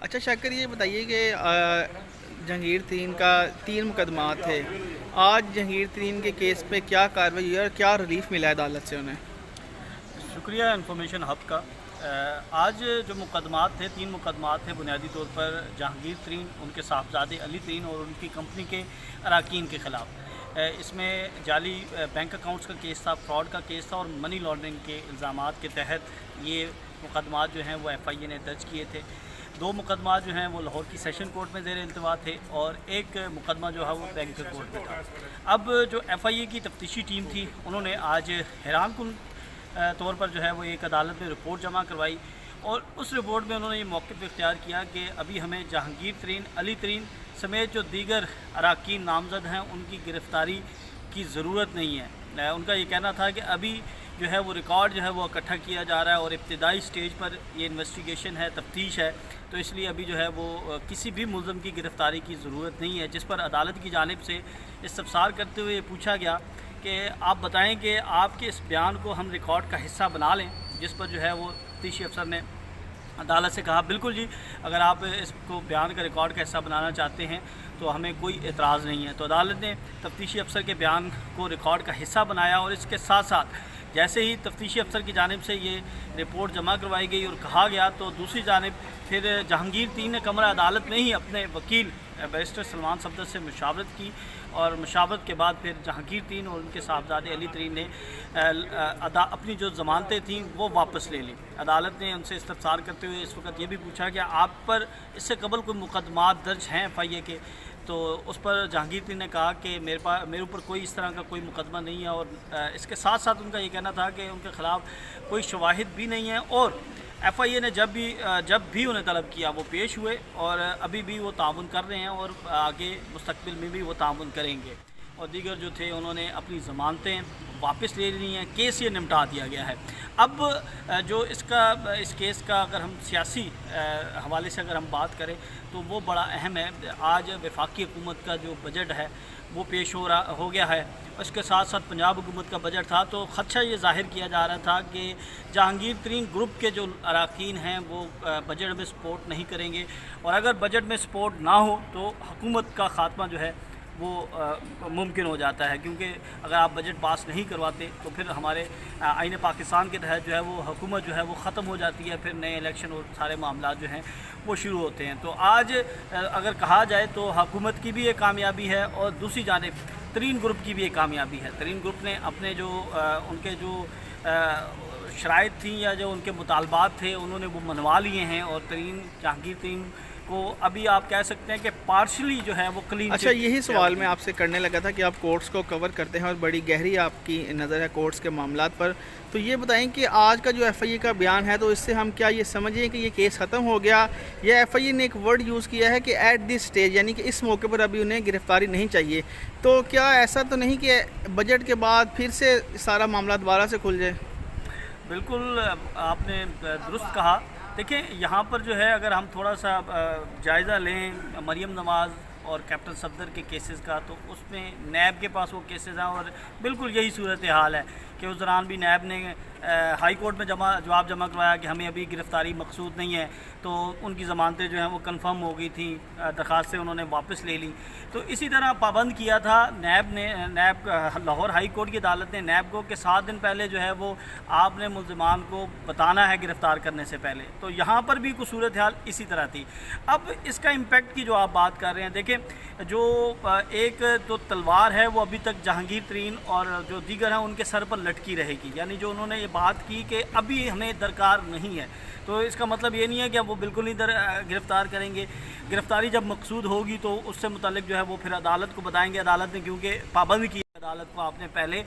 اچھا شاکر، یہ بتائیے کہ جہانگیر ترین کا 3 مقدمات تھے. آج جہانگیر ترین کے کیس پہ کیا کارروائی ہوئی اور کیا ریلیف ملا ہے عدالت سے انہیں؟ شکریہ انفارمیشن ہب کا. آج جو مقدمات تھے 3 مقدمات تھے بنیادی طور پر جہانگیر ترین، ان کے صاحبزادے علی ترین اور ان کی کمپنی کے اراکین کے خلاف. اس میں جعلی بینک اکاؤنٹس کا کیس تھا، فراڈ کا کیس تھا اور منی لانڈرنگ کے الزامات کے تحت یہ مقدمات جو ہیں وہ ایف آئی اے نے درج کیے تھے. 2 مقدمات جو ہیں وہ لاہور کی سیشن کورٹ میں زیر التوا تھے اور ایک مقدمہ جو ہے وہ بینک کورٹ میں تھا. اب جو ایف آئی اے کی تفتیشی ٹیم تھی انہوں نے آج حیران کن طور پر جو ہے وہ ایک عدالت میں رپورٹ جمع کروائی اور اس رپورٹ میں انہوں نے یہ موقف اختیار کیا کہ ابھی ہمیں جہانگیر ترین، علی ترین سمیت جو دیگر اراکین نامزد ہیں ان کی گرفتاری کی ضرورت نہیں ہے. ان کا یہ کہنا تھا کہ ابھی جو ہے وہ ریکارڈ جو ہے وہ اکٹھا کیا جا رہا ہے اور ابتدائی سٹیج پر یہ انویسٹیگیشن ہے، تفتیش ہے، تو اس لیے ابھی جو ہے وہ کسی بھی ملزم کی گرفتاری کی ضرورت نہیں ہے. جس پر عدالت کی جانب سے استفسار کرتے ہوئے یہ پوچھا گیا کہ آپ بتائیں کہ آپ کے اس بیان کو ہم ریکارڈ کا حصہ بنا لیں، جس پر جو ہے وہ تفتیشی افسر نے عدالت سے کہا بالکل جی، اگر آپ اس کو بیان کا ریکارڈ کا حصہ بنانا چاہتے ہیں تو ہمیں کوئی اعتراض نہیں ہے. تو عدالت نے تفتیشی افسر کے بیان کو ریکارڈ کا حصہ بنایا اور اس کے ساتھ ساتھ جیسے ہی تفتیشی افسر کی جانب سے یہ رپورٹ جمع کروائی گئی اور کہا گیا تو دوسری جانب پھر جہانگیر ترین نے کمرہ عدالت میں ہی اپنے وکیل بیرسٹر سلمان صفدر سے مشاورت کی اور مشاورت کے بعد پھر جہانگیر ترین اور ان کے صاحبزادے علی ترین نے اپنی جو ضمانتیں تھیں وہ واپس لے لیں. عدالت نے ان سے استفسار کرتے ہوئے اس وقت یہ بھی پوچھا کہ آپ پر اس سے قبل کوئی مقدمات درج ہیں ایف آئی اے کے، تو اس پر جہانگیر ترین نے کہا کہ میرے اوپر کوئی اس طرح کا کوئی مقدمہ نہیں ہے اور اس کے ساتھ ساتھ ان کا یہ کہنا تھا کہ ان کے خلاف کوئی شواہد بھی نہیں ہیں اور ایف آئی اے نے جب بھی انہیں طلب کیا وہ پیش ہوئے اور ابھی بھی وہ تعاون کر رہے ہیں اور آگے مستقبل میں بھی وہ تعاون کریں گے. اور دیگر جو تھے انہوں نے اپنی ضمانتیں واپس لے لی ہیں، کیس یہ نمٹا دیا گیا ہے. اب جو اس کیس کا اگر ہم سیاسی حوالے سے اگر ہم بات کریں تو وہ بڑا اہم ہے. آج وفاقی حکومت کا جو بجٹ ہے وہ پیش ہو گیا ہے. اس کے ساتھ ساتھ پنجاب حکومت کا بجٹ تھا تو خدشہ یہ ظاہر کیا جا رہا تھا کہ جہانگیر ترین گروپ کے جو اراکین ہیں وہ بجٹ میں سپورٹ نہیں کریں گے اور اگر بجٹ میں سپورٹ نہ ہو تو حکومت کا خاتمہ جو ہے وہ ممکن ہو جاتا ہے، کیونکہ اگر آپ بجٹ پاس نہیں کرواتے تو پھر ہمارے آئین پاکستان کے تحت جو ہے وہ حکومت جو ہے وہ ختم ہو جاتی ہے، پھر نئے الیکشن اور سارے معاملات جو ہیں وہ شروع ہوتے ہیں. تو آج اگر کہا جائے تو حکومت کی بھی ایک کامیابی ہے اور دوسری جانب ترین گروپ کی بھی ایک کامیابی ہے. ترین گروپ نے اپنے جو ان کے جو شرائط تھیں یا جو ان کے مطالبات تھے انہوں نے وہ منوا لیے ہیں اور جہانگیر ترین کو ابھی آپ کہہ سکتے ہیں کہ پارشلی جو ہے وہ کلین. اچھا، یہی سوال میں آپ سے کرنے لگا تھا کہ آپ کورٹس کو کور کرتے ہیں اور بڑی گہری آپ کی نظر ہے کورٹس کے معاملات پر، تو یہ بتائیں کہ آج کا جو ایف آئی اے کا بیان ہے تو اس سے ہم کیا یہ سمجھیں کہ یہ کیس ختم ہو گیا، یا ایف آئی اے نے ایک ورڈ یوز کیا ہے کہ ایٹ دس سٹیج، یعنی کہ اس موقع پر ابھی انہیں گرفتاری نہیں چاہیے؟ تو کیا ایسا تو نہیں کہ بجٹ کے بعد پھر سے سارا معاملہ دوبارہ سے کھل جائے؟ بالکل آپ نے درست کہا. دیکھیں یہاں پر جو ہے اگر ہم تھوڑا سا جائزہ لیں مریم نواز اور کیپٹن صفدر کے کیسز کا تو اس میں نیب کے پاس وہ کیسز ہیں اور بالکل یہی صورتحال ہے کہ اس دوران بھی نیب نے ہائی کورٹ میں جواب جمع کروایا کہ ہمیں ابھی گرفتاری مقصود نہیں ہے، تو ان کی ضمانتیں جو ہیں وہ کنفرم ہو گئی تھیں، درخواستیں انہوں نے واپس لے لیں. تو اسی طرح پابند کیا تھا نیب لاہور ہائی کورٹ کی عدالت نے نیب کو کہ 7 دن پہلے جو ہے وہ آپ نے ملزمان کو بتانا ہے گرفتار کرنے سے پہلے. تو یہاں پر بھی کچھ صورتحال اسی طرح تھی. اب اس کا امپیکٹ کی جو آپ بات کر رہے ہیں، دیکھیں جو ایک تو تلوار ہے وہ ابھی تک جہانگیر ترین اور جو دیگر ہیں ان کے سر پر لٹکی رہے گی، یعنی جو انہوں نے یہ بات کی کہ ابھی ہمیں درکار نہیں ہے، تو اس کا مطلب یہ نہیں ہے کہ اب وہ بالکل نہیں گرفتار کریں گے. گرفتاری جب مقصود ہوگی تو اس سے متعلق جو ہے وہ پھر عدالت کو بتائیں گے. عدالت نے کیونکہ پابند کی عدالت کو آپ نے پہلے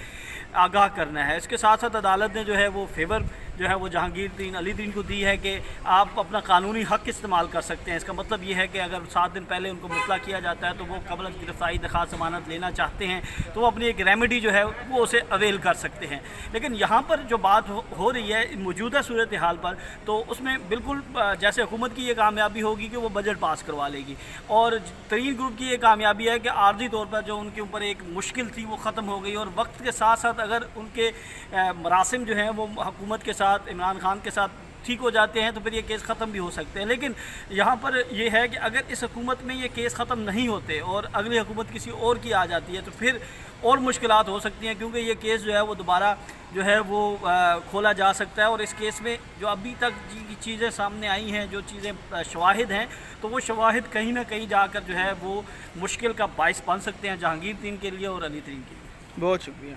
آگاہ کرنا ہے. اس کے ساتھ ساتھ عدالت نے جو ہے وہ فیور جو ہے وہ جہانگیر ترین، علی ترین کو دی ہے کہ آپ اپنا قانونی حق استعمال کر سکتے ہیں. اس کا مطلب یہ ہے کہ اگر 7 دن پہلے ان کو مطلع کیا جاتا ہے تو وہ قبل از گرفتاری درخواست ضمانت لینا چاہتے ہیں تو وہ اپنی ایک ریمیڈی جو ہے وہ اسے اویل کر سکتے ہیں. لیکن یہاں پر جو بات ہو رہی ہے موجودہ صورتحال پر، تو اس میں بالکل جیسے حکومت کی یہ کامیابی ہوگی کہ وہ بجٹ پاس کروا لے گی اور ترین گروپ کی یہ کامیابی ہے کہ عارضی طور پر جو ان کے اوپر ایک مشکل تھی وہ ختم ہو گئی اور وقت کے ساتھ ساتھ اگر ان کے مراسم جو ہیں وہ حکومت کے ساتھ عمران خان کے ساتھ ٹھیک ہو جاتے ہیں تو پھر یہ کیس ختم بھی ہو سکتے ہیں. لیکن یہاں پر یہ ہے کہ اگر اس حکومت میں یہ کیس ختم نہیں ہوتے اور اگلی حکومت کسی اور کی آ جاتی ہے تو پھر اور مشکلات ہو سکتی ہیں, کیونکہ یہ کیس جو ہے وہ دوبارہ جو ہے وہ کھولا جا سکتا ہے. اور اس کیس میں جو ابھی تک چیزیں سامنے آئی ہیں, جو چیزیں شواہد ہیں, تو وہ شواہد کہیں نہ کہیں جا کر جو ہے وہ مشکل کا باعث بن سکتے ہیں جہانگیر ترین کے لیے اور علی ترین کے لیے. بہت شکریہ.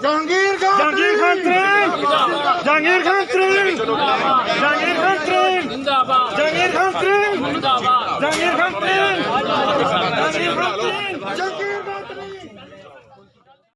جہانگیر خان ترین جہانگیر خان ترین جہانگیر خان ترین جہانگیر خان ترین جہانگیر خان ترین جہانگیر خان ترین